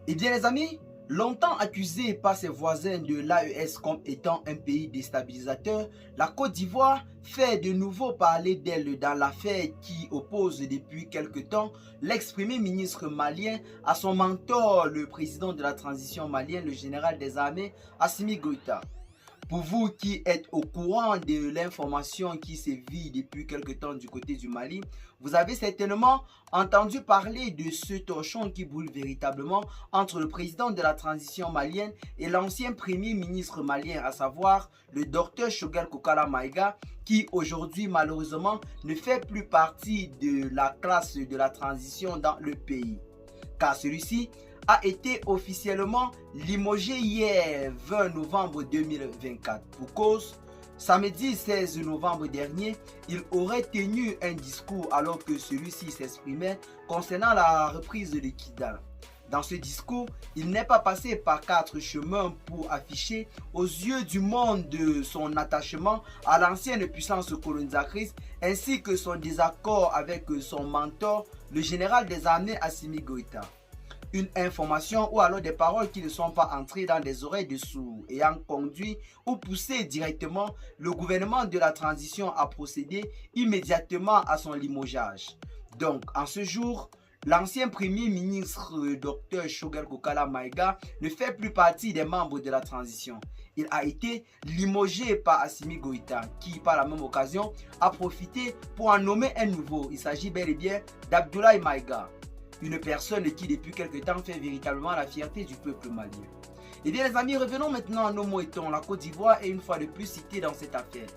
Eh bien les amis, longtemps accusée par ses voisins de l'AES comme étant un pays déstabilisateur, la Côte d'Ivoire fait de nouveau parler d'elle dans l'affaire qui oppose depuis quelque temps l'ex-premier ministre malien à son mentor, le président de la transition malienne, le général des armées, Assimi Goïta. Pour vous qui êtes au courant de l'information qui sévit depuis quelque temps du côté du Mali, vous avez certainement entendu parler de ce torchon qui brûle véritablement entre le président de la transition malienne et l'ancien premier ministre malien, à savoir le docteur Choguel Kokala Maïga, qui aujourd'hui malheureusement ne fait plus partie de la classe de la transition dans le pays. Car celui-ci a été officiellement limogé hier 20 novembre 2024 pour cause. Samedi 16 novembre dernier, il aurait tenu un discours alors que celui-ci s'exprimait concernant la reprise de Kidal. Dans ce discours, il n'est pas passé par 4 chemins pour afficher aux yeux du monde son attachement à l'ancienne puissance colonisatrice ainsi que son désaccord avec son mentor, le général des armées Assimi Goïta. Une information ou alors des paroles qui ne sont pas entrées dans les oreilles de sourds ayant conduit ou poussé directement le gouvernement de la transition à procéder immédiatement à son limogeage. Donc, en ce jour, l'ancien premier ministre Dr Choguel Kokala Maïga ne fait plus partie des membres de la transition. Il a été limogé par Assimi Goïta qui, par la même occasion, a profité pour en nommer un nouveau. Il s'agit bel et bien d'Abdoulaye Maïga. Une personne qui depuis quelque temps fait véritablement la fierté du peuple malien. Et bien les amis, revenons maintenant à nos moutons. La Côte d'Ivoire est une fois de plus citée dans cette affaire.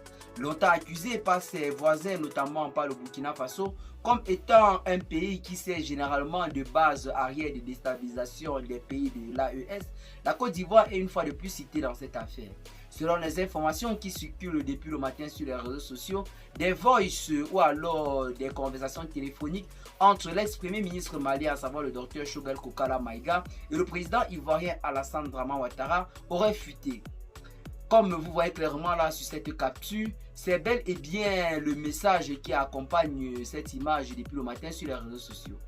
Longtemps accusée par ses voisins, notamment par le Burkina Faso, comme étant un pays qui sert généralement de base arrière de déstabilisation des pays de l'AES, la Côte d'Ivoire est une fois de plus citée dans cette affaire. Selon les informations qui circulent depuis le matin sur les réseaux sociaux, des voices ou alors des conversations téléphoniques entre l'ex-premier ministre malien, à savoir le docteur Choguel Kokala Maïga, et le président ivoirien Alassane Draman Ouattara auraient fuité. Comme vous voyez clairement là sur cette capture, c'est bel et bien le message qui accompagne cette image depuis le matin sur les réseaux sociaux.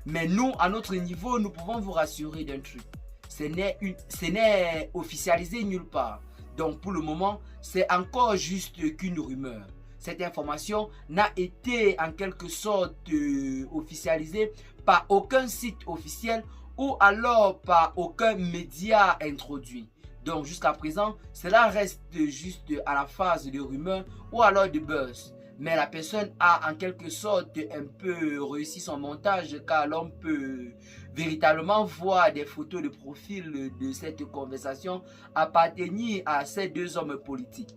Mais nous, à notre niveau, nous pouvons vous rassurer d'un truc. Ce n'est officialisé nulle part. Donc pour le moment, c'est encore juste qu'une rumeur. Cette information n'a été en quelque sorte officialisée par aucun site officiel ou alors par aucun média introduit. Donc jusqu'à présent, cela reste juste à la phase de rumeur ou alors de buzz. Mais la personne a en quelque sorte un peu réussi son montage car l'on peut véritablement voir des photos de profil de cette conversation appartenir à ces deux hommes politiques.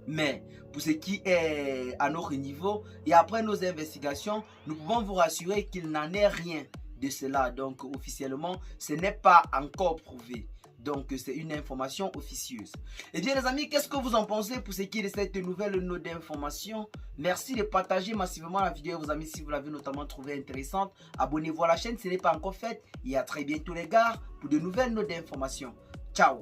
Mais pour ce qui est à notre niveau et après nos investigations, nous pouvons vous rassurer qu'il n'en est rien de cela. Donc officiellement, ce n'est pas encore prouvé. Donc c'est une information officieuse. Et bien les amis, qu'est-ce que vous en pensez pour ce qui est de cette nouvelle note d'information? Merci de partager massivement la vidéo à vos amis si vous l'avez notamment trouvée intéressante. Abonnez-vous à la chaîne si ce n'est pas encore fait. Et à très bientôt les gars pour de nouvelles notes d'information. Ciao.